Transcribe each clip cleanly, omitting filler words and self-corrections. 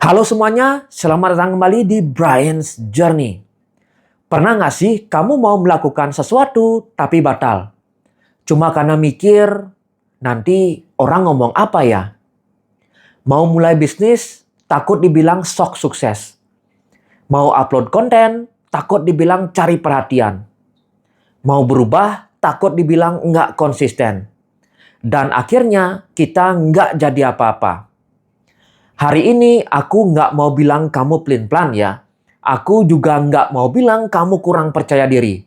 Halo semuanya, selamat datang kembali di Brian's Journey. Pernah nggak sih kamu mau melakukan sesuatu tapi batal? Cuma karena mikir, nanti orang ngomong apa ya? Mau mulai bisnis, takut dibilang sok sukses. Mau upload konten, takut dibilang cari perhatian. Mau berubah, takut dibilang nggak konsisten. Dan akhirnya kita nggak jadi apa-apa. Hari ini aku nggak mau bilang kamu pelin-pelan ya. Aku juga nggak mau bilang kamu kurang percaya diri.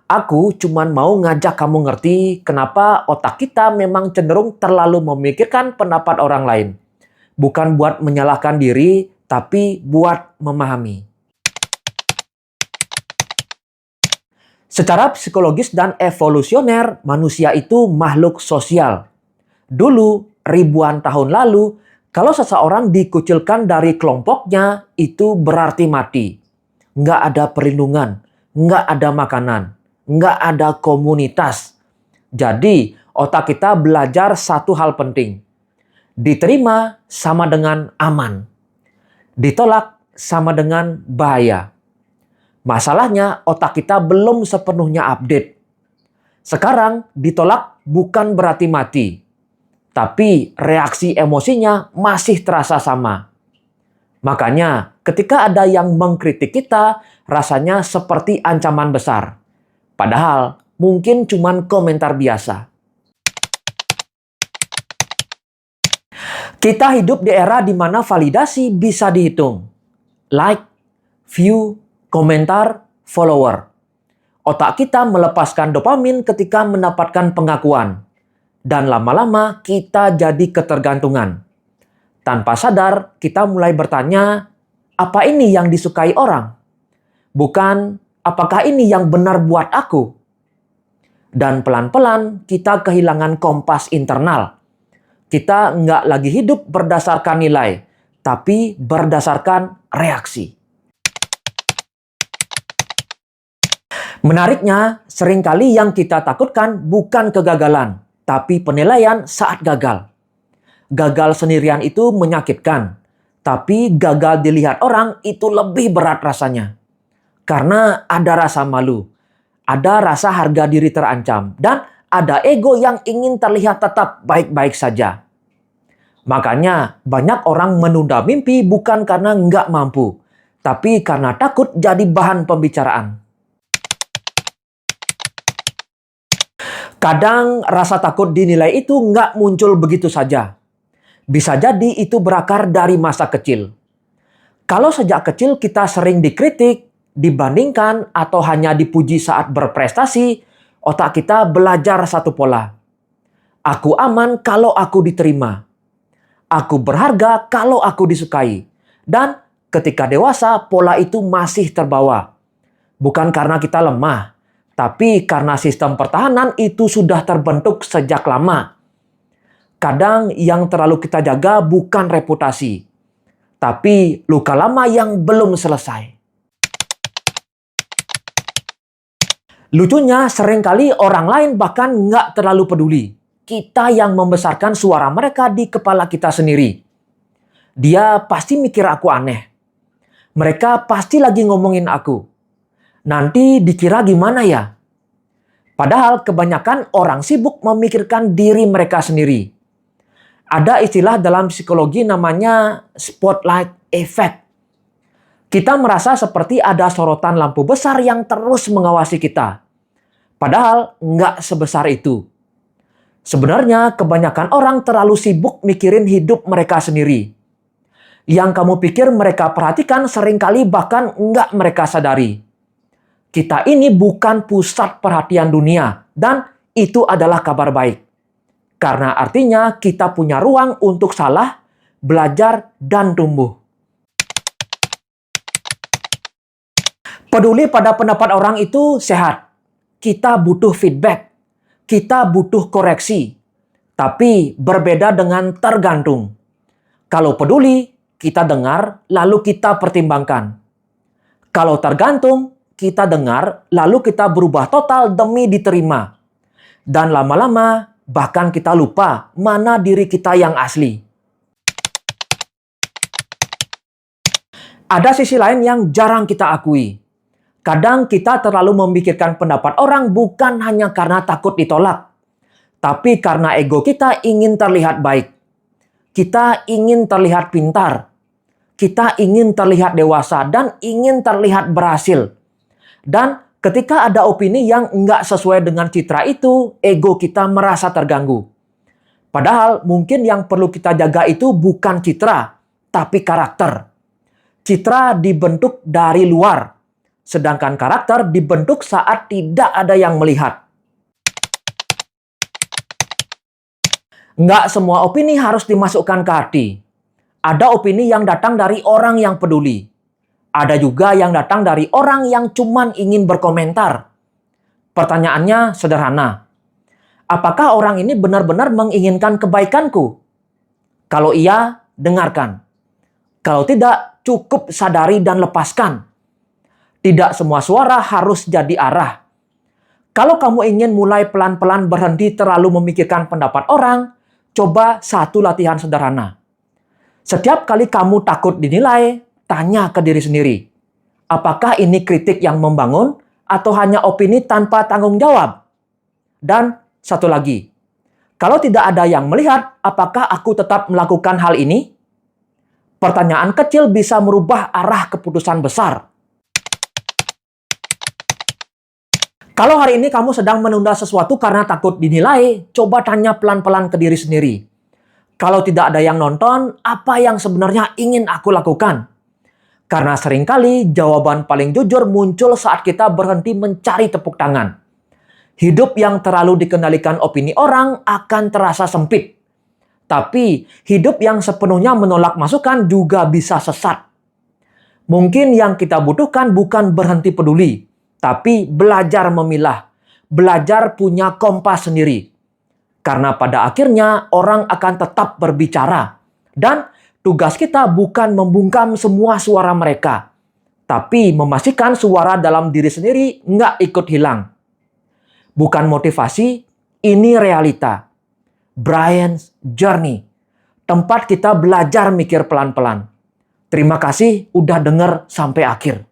Aku cuman mau ngajak kamu ngerti kenapa otak kita memang cenderung terlalu memikirkan pendapat orang lain. Bukan buat menyalahkan diri, tapi buat memahami. Secara psikologis dan evolusioner, manusia itu makhluk sosial. Dulu, ribuan tahun lalu, kalau seseorang dikucilkan dari kelompoknya, itu berarti mati. Nggak ada perlindungan, nggak ada makanan, nggak ada komunitas. Jadi, otak kita belajar satu hal penting. Diterima sama dengan aman. Ditolak sama dengan bahaya. Masalahnya, otak kita belum sepenuhnya update. Sekarang, ditolak bukan berarti mati. Tapi reaksi emosinya masih terasa sama. Makanya, ketika ada yang mengkritik kita, rasanya seperti ancaman besar. Padahal, mungkin cuman komentar biasa. Kita hidup di era di mana validasi bisa dihitung. Like, view, komentar, follower. Otak kita melepaskan dopamin ketika mendapatkan pengakuan. Dan lama-lama kita jadi ketergantungan. Tanpa sadar, kita mulai bertanya, apa ini yang disukai orang? Bukan, apakah ini yang benar buat aku? Dan pelan-pelan kita kehilangan kompas internal. Kita nggak lagi hidup berdasarkan nilai, tapi berdasarkan reaksi. Menariknya, seringkali yang kita takutkan bukan kegagalan, tapi penilaian saat gagal. Gagal sendirian itu menyakitkan, tapi gagal dilihat orang itu lebih berat rasanya. Karena ada rasa malu, ada rasa harga diri terancam, dan ada ego yang ingin terlihat tetap baik-baik saja. Makanya banyak orang menunda mimpi bukan karena nggak mampu, tapi karena takut jadi bahan pembicaraan. Kadang rasa takut dinilai itu nggak muncul begitu saja. Bisa jadi itu berakar dari masa kecil. Kalau sejak kecil kita sering dikritik, dibandingkan, atau hanya dipuji saat berprestasi, otak kita belajar satu pola. Aku aman kalau aku diterima. Aku berharga kalau aku disukai. Dan ketika dewasa, pola itu masih terbawa. Bukan karena kita lemah, tapi karena sistem pertahanan itu sudah terbentuk sejak lama. Kadang yang terlalu kita jaga bukan reputasi, tapi luka lama yang belum selesai. Lucunya, seringkali orang lain bahkan nggak terlalu peduli. Kita yang membesarkan suara mereka di kepala kita sendiri. Dia pasti mikir aku aneh. Mereka pasti lagi ngomongin aku. Nanti dikira gimana ya? Padahal kebanyakan orang sibuk memikirkan diri mereka sendiri. Ada istilah dalam psikologi namanya spotlight effect. Kita merasa seperti ada sorotan lampu besar yang terus mengawasi kita. Padahal nggak sebesar itu. Sebenarnya kebanyakan orang terlalu sibuk mikirin hidup mereka sendiri. Yang kamu pikir mereka perhatikan seringkali bahkan nggak mereka sadari. Kita ini bukan pusat perhatian dunia, dan itu adalah kabar baik. Karena artinya kita punya ruang untuk salah, belajar, dan tumbuh. Peduli pada pendapat orang itu sehat. Kita butuh feedback. Kita butuh koreksi. Tapi berbeda dengan tergantung. Kalau peduli, kita dengar, lalu kita pertimbangkan. Kalau tergantung, kita dengar, lalu kita berubah total demi diterima. Dan lama-lama, bahkan kita lupa mana diri kita yang asli. Ada sisi lain yang jarang kita akui. Kadang kita terlalu memikirkan pendapat orang bukan hanya karena takut ditolak, tapi karena ego kita ingin terlihat baik. Kita ingin terlihat pintar. Kita ingin terlihat dewasa dan ingin terlihat berhasil. Dan ketika ada opini yang nggak sesuai dengan citra itu, ego kita merasa terganggu. Padahal mungkin yang perlu kita jaga itu bukan citra, tapi karakter. Citra dibentuk dari luar, sedangkan karakter dibentuk saat tidak ada yang melihat. Nggak semua opini harus dimasukkan ke hati. Ada opini yang datang dari orang yang peduli. Ada juga yang datang dari orang yang cuman ingin berkomentar. Pertanyaannya sederhana. Apakah orang ini benar-benar menginginkan kebaikanku? Kalau iya, dengarkan. Kalau tidak, cukup sadari dan lepaskan. Tidak semua suara harus jadi arah. Kalau kamu ingin mulai pelan-pelan berhenti terlalu memikirkan pendapat orang, coba satu latihan sederhana. Setiap kali kamu takut dinilai, tanya ke diri sendiri. Apakah ini kritik yang membangun atau hanya opini tanpa tanggung jawab? Dan satu lagi, kalau tidak ada yang melihat, apakah aku tetap melakukan hal ini? Pertanyaan kecil bisa merubah arah keputusan besar. Kalau hari ini kamu sedang menunda sesuatu karena takut dinilai, coba tanya pelan-pelan ke diri sendiri. Kalau tidak ada yang nonton, apa yang sebenarnya ingin aku lakukan? Karena seringkali jawaban paling jujur muncul saat kita berhenti mencari tepuk tangan. Hidup yang terlalu dikendalikan opini orang akan terasa sempit. Tapi hidup yang sepenuhnya menolak masukan juga bisa sesat. Mungkin yang kita butuhkan bukan berhenti peduli, tapi belajar memilah, belajar punya kompas sendiri. Karena pada akhirnya orang akan tetap berbicara. Dan tugas kita bukan membungkam semua suara mereka, tapi memastikan suara dalam diri sendiri nggak ikut hilang. Bukan motivasi, ini realita. Brian's Journey. Tempat kita belajar mikir pelan-pelan. Terima kasih udah denger sampai akhir.